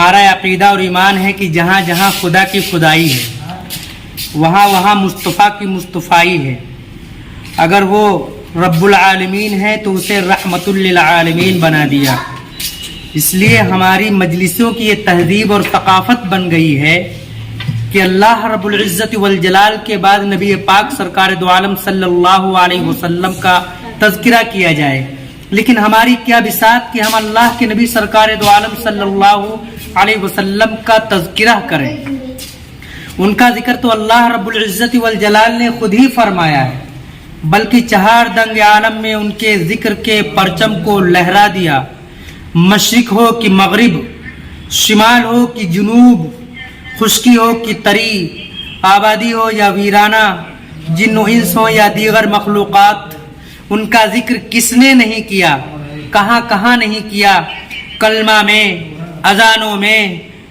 ہمارا عقیدہ اور ایمان ہے کہ جہاں جہاں خدا کی خدائی ہے وہاں وہاں مصطفیٰ کی مصطفائی ہے. اگر وہ رب العالمین ہے تو اسے رحمت للعالمین بنا دیا. اس لیے ہماری مجلسوں کی یہ تہذیب اور ثقافت بن گئی ہے کہ اللہ رب العزت والجلال کے بعد نبی پاک سرکار دو عالم صلی اللہ علیہ وسلم کا تذکرہ کیا جائے. لیکن ہماری کیا بساط کہ ہم اللہ کے نبی سرکار دو عالم صلی اللہ علیہ وسلم کا تذکرہ کریں. ان کا ذکر تو اللہ رب العزت والجلال نے خود ہی فرمایا ہے، بلکہ چہار دنگ عالم میں ان کے ذکر کے پرچم کو لہرا دیا. مشرق ہو کہ مغرب، شمال ہو کہ جنوب، خشکی ہو کہ تری، آبادی ہو یا ویرانہ، جن و انس ہو یا دیگر مخلوقات، ان کا ذکر کس نے نہیں کیا، کہاں کہاں نہیں کیا. کلمہ میں، اذانوں میں،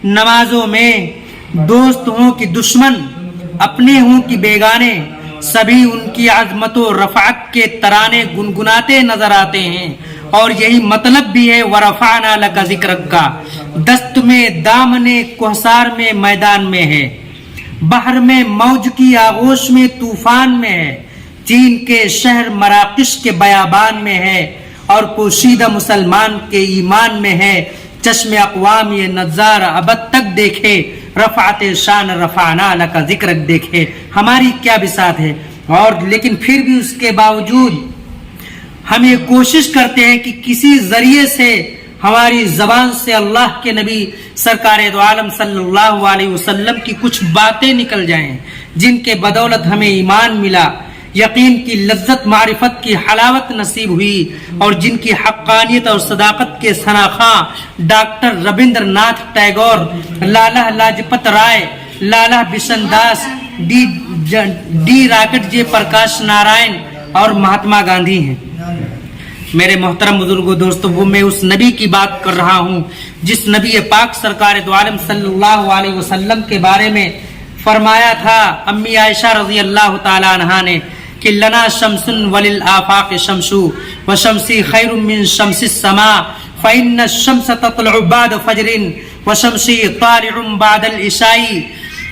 نمازوں میں، دوست ہوں کہ دشمن، اپنے ہوں کہ بیگانے، سبھی ان کی عظمت و رفعت کے ترانے گنگناتے نظر آتے ہیں. اور یہی مطلب بھی ہے ورفعنا لک ذکرک کا. دست میں دامن کوثر میں میدان میں ہے، بحر میں موج کی آغوش میں طوفان میں ہے، چین کے شہر مراکش کے بیابان میں ہے، اور پوشیدہ مسلمان کے ایمان میں ہے. چشم اقوام یہ نظارہ ابد تک دیکھے، رفعت شان رفعنا لک ذکرک دیکھے. ہماری کیا بساط ہے. اور لیکن پھر بھی اس کے باوجود ہم یہ کوشش کرتے ہیں کہ کسی ذریعے سے ہماری زبان سے اللہ کے نبی سرکار دو عالم صلی اللہ علیہ وسلم کی کچھ باتیں نکل جائیں جن کے بدولت ہمیں ایمان ملا، یقین کی لذت، معرفت کی حلاوت نصیب ہوئی، اور جن کی حقانیت اور صداقت کے ثناخواں ڈاکٹر ربندر ناتھ ٹیگور، لالہ لاجپت رائے، لالہ بشن داس، ڈی راکٹ جے پرکاش نارائن اور مہاتما گاندھی ہیں. میرے محترم بزرگوں، دوستوں، وہ میں اس نبی کی بات کر رہا ہوں جس نبی پاک سرکار دو عالم صلی اللہ علیہ وسلم کے بارے میں فرمایا تھا امی عائشہ رضی اللہ تعالی عنہا نے کہ لنا شمس وللآفاق شمس وشمسی خیر من شمس السماء فإن الشمس تطلع بعد فجر وشمسی طالع بعد العشاء،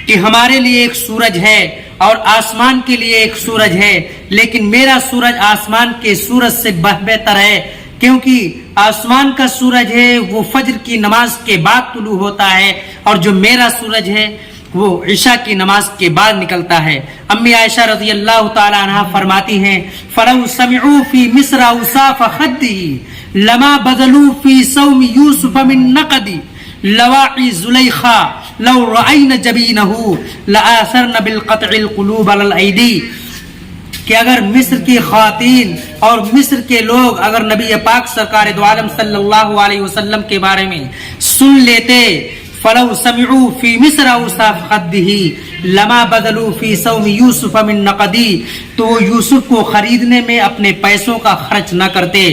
کہ ہمارے لیے ایک سورج ہے اور آسمان کے لیے ایک سورج ہے، لیکن میرا سورج آسمان کے سورج سے بہتر ہے، کیونکہ آسمان کا سورج ہے وہ فجر کی نماز کے بعد طلوع ہوتا ہے، اور جو میرا سورج ہے وہ عشاء کی نماز کے بعد نکلتا ہے. امی عائشہ رضی اللہ تعالی عنہا فرماتی ہیں فَلَوْ سَمِعُوا فِي مِصْرَ أَوْصَافَ خَدِّهِ لَمَا بَذَلُوا فِي صَوْمِ يُوسُفَ مِن نَقَدِ لواعی زلیخا لو رأین جبینہو لآثرن بالقطع القلوب علی الایدی، کہ اگر مصر کی خواتین اور مصر کے لوگ اگر نبی پاک سرکار دو عالم صلی اللہ علیہ وسلم کے بارے میں سن لیتے، فلو سمعوا فی مصر اوصاف خدہ لما بدلوا فی صوم یوسف من نقدی، تو وہ یوسف کو خریدنے میں اپنے پیسوں کا خرچ نہ کرتے.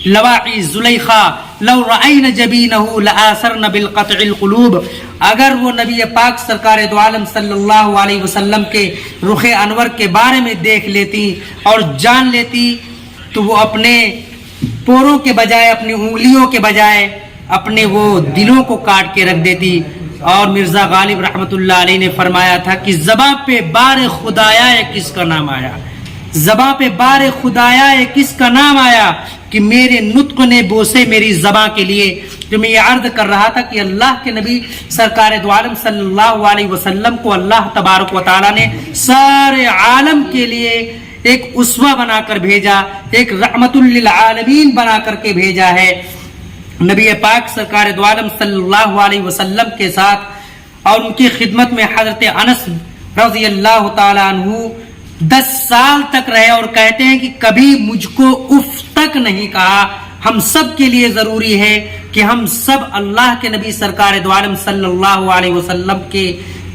لواعی زلیخا لو رأین جبینہ لآثرن بالقطع القلوب، اگر وہ نبی پاک سرکار دو عالم صلی اللہ علیہ وسلم کے رخ انور کے بارے میں دیکھ لیتی اور جان لیتی تو وہ اپنے پوروں کے بجائے، اپنی انگلیوں کے بجائے اپنے وہ دلوں کو کاٹ کے رکھ دیتی. اور مرزا غالب رحمت اللہ علیہ نے فرمایا تھا کہ زباں پہ بار خدایا کس کا نام آیا، زباں پہ بار خدایا کس کا نام آیا، کہ میرے نطق نے بوسے میری زباں کے لیے. جو میں یہ عرض کر رہا تھا کہ اللہ کے نبی سرکار دو عالم صلی اللہ علیہ وسلم کو اللہ تبارک و تعالیٰ نے سارے عالم کے لیے ایک اسوہ بنا کر بھیجا، ایک رحمت للعالمین بنا کر کے بھیجا ہے. نبی پاک سرکار دو عالم صلی اللہ علیہ وسلم کے ساتھ اور ان کی خدمت میں حضرت انس رضی اللہ تعالی عنہ 10 سال تک رہے، اور کہتے ہیں کہ کبھی مجھ کو اف تک نہیں کہا. ہم سب کے لیے ضروری ہے کہ ہم سب اللہ کے نبی سرکار دو عالم صلی اللہ علیہ وسلم کے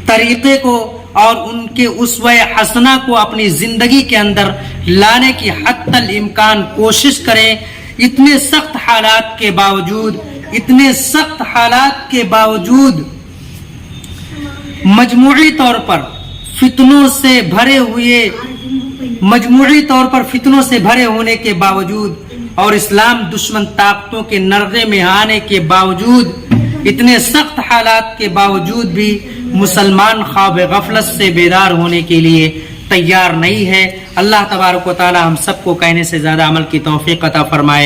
طریقے کو اور ان کے اسوہ حسنہ کو اپنی زندگی کے اندر لانے کی حتی الامکان کوشش کریں. اتنے سخت حالات کے باوجود، اتنے سخت حالات کے باوجود مجموعی طور پر فتنوں سے بھرے ہونے کے باوجود اور اسلام دشمن طاقتوں کے نرغے میں آنے کے باوجود اتنے سخت حالات کے باوجود بھی مسلمان خواب غفلت سے بیدار ہونے کے لیے تیار نہیں ہے. اللہ تبارک و تعالی ہم سب کو کہنے سے زیادہ عمل کی توفیق عطا فرمائے.